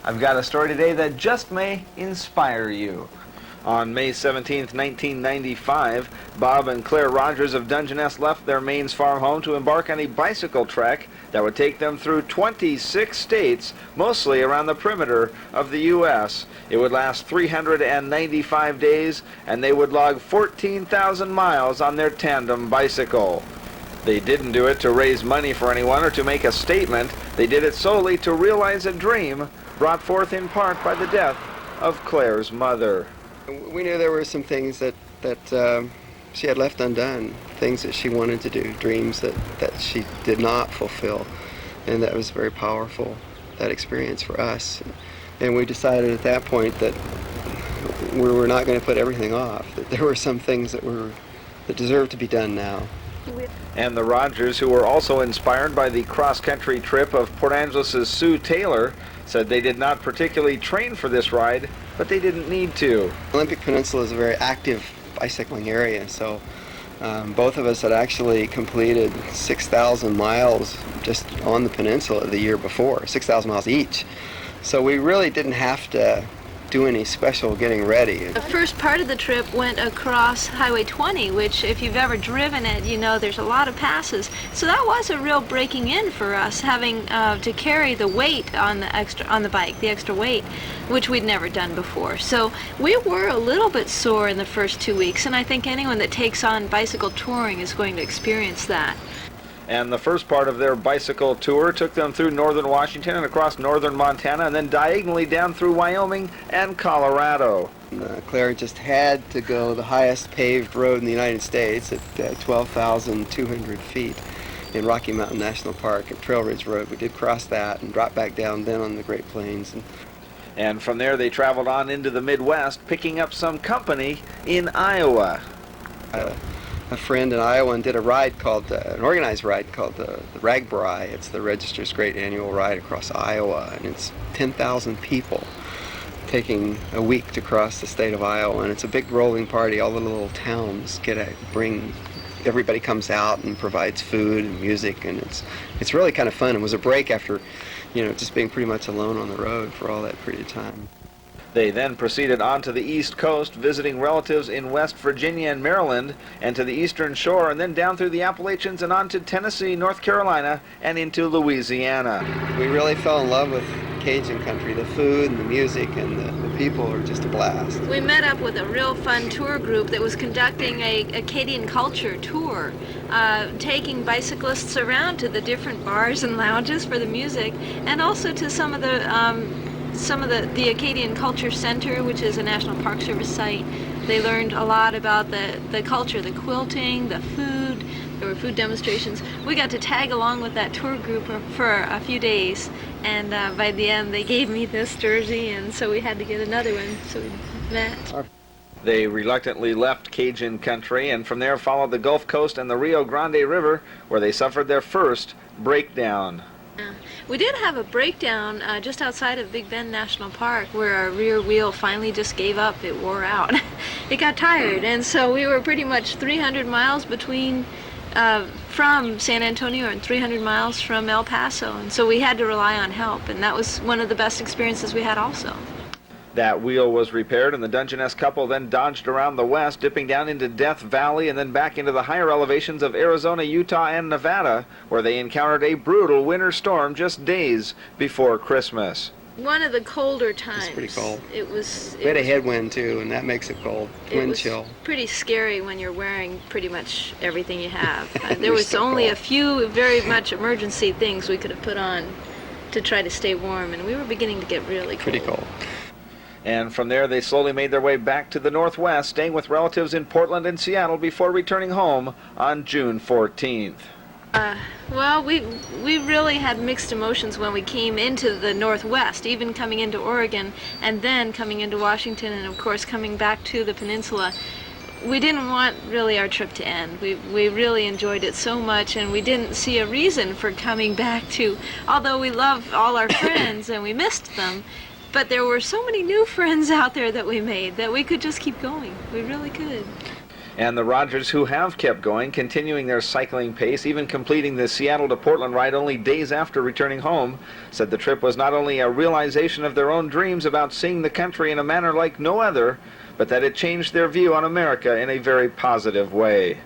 I've got a story today that just may inspire you. On May 17, 1995, Bob and Claire Rogers of Dungeness left their Maine's farm home to embark on a bicycle trek that would take them through 26 states, mostly around the perimeter of the U.S. It would last 395 days, and they would log 14,000 miles on their tandem bicycle. They didn't do it to raise money for anyone or to make a statement. They did it solely to realize a dream brought forth in part by the death of Claire's mother. We knew there were some things that she had left undone, things that she wanted to do, dreams that she did not fulfill, and that was very powerful, that experience for us. And we decided at that point that we were not going to put everything off, that there were some things that deserved to be done now. And the Rogers, who were also inspired by the cross-country trip of Port Angeles' Sue Taylor, said they did not particularly train for this ride, but they didn't need to. Olympic Peninsula is a very active bicycling area, so both of us had actually completed 6,000 miles just on the peninsula the year before, 6,000 miles each. So we really didn't have to do any special getting ready. The first part of the trip went across Highway 20, which if you've ever driven it, you know there's a lot of passes. So that was a real breaking in for us, having to carry the weight on the bike, the extra weight, which we'd never done before. So we were a little bit sore in the first 2 weeks, and I think anyone that takes on bicycle touring is going to experience that. And the first part of their bicycle tour took them through northern Washington and across northern Montana and then diagonally down through Wyoming and Colorado. Claire just had to go the highest paved road in the United States at 12,200 feet in Rocky Mountain National Park at Trail Ridge Road. We did cross that and dropped back down then on the Great Plains. And from there they traveled on into the Midwest, picking up some company in Iowa. A friend in Iowa and did a ride called, an organized ride called the Ragbri. It's the Register's great annual ride across Iowa, and it's 10,000 people taking a week to cross the state of Iowa, and it's a big rolling party. All the little towns everybody comes out and provides food and music, and it's really kind of fun. It was a break after, just being pretty much alone on the road for all that period of time. They then proceeded on to the East Coast, visiting relatives in West Virginia and Maryland, and to the Eastern Shore, and then down through the Appalachians and on to Tennessee, North Carolina, and into Louisiana. We really fell in love with Cajun country. The food and the music and the people are just a blast. We met up with a real fun tour group that was conducting a Acadian culture tour, taking bicyclists around to the different bars and lounges for the music, and also to some of the Acadian Culture Center, which is a National Park Service site. They learned a lot about the culture, the quilting, the food. There were food demonstrations. We got to tag along with that tour group for a few days, and by the end they gave me this jersey, and so we had to get another one, so we met. They reluctantly left Cajun country and from there followed the Gulf Coast and the Rio Grande River, where they suffered their first breakdown. We did have a breakdown just outside of Big Bend National Park where our rear wheel finally just gave up. It wore out. It got tired, and so we were pretty much 300 miles from San Antonio and 300 miles from El Paso, and so we had to rely on help, and that was one of the best experiences we had also. That wheel was repaired, and the Dungeness couple then dodged around the west, dipping down into Death Valley and then back into the higher elevations of Arizona, Utah, and Nevada, where they encountered a brutal winter storm just days before Christmas. One of the colder times. It's pretty cold. We had a headwind too, and that makes it cold. Wind chill. Pretty scary when you're wearing pretty much everything you have. There was only a few very much emergency things we could have put on to try to stay warm, and we were beginning to get really cold. Pretty cold. And from there they slowly made their way back to the northwest, staying with relatives in Portland and Seattle before returning home on June 14th. Well, we really had mixed emotions when we came into the Northwest, even coming into Oregon and then coming into Washington and of course coming back to the peninsula. We didn't want really our trip to end. We really enjoyed it so much, and we didn't see a reason for coming back to, although we loved all our friends and we missed them, but there were so many new friends out there that we made that we could just keep going. We really could. And the Rogers, who have kept going, continuing their cycling pace, even completing the Seattle to Portland ride only days after returning home, said the trip was not only a realization of their own dreams about seeing the country in a manner like no other, but that it changed their view on America in a very positive way.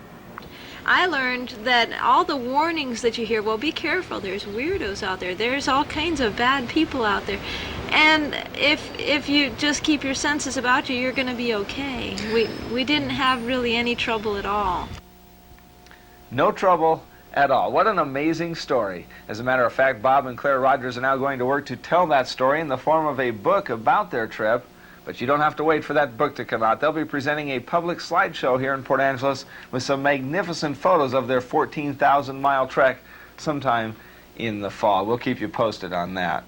I learned that all the warnings that you hear, well, be careful, there's weirdos out there, there's all kinds of bad people out there. And if you just keep your senses about you, you're going to be okay. We didn't have really any trouble at all. No trouble at all. What an amazing story. As a matter of fact, Bob and Claire Rogers are now going to work to tell that story in the form of a book about their trip. But you don't have to wait for that book to come out. They'll be presenting a public slideshow here in Port Angeles with some magnificent photos of their 14,000-mile trek sometime in the fall. We'll keep you posted on that.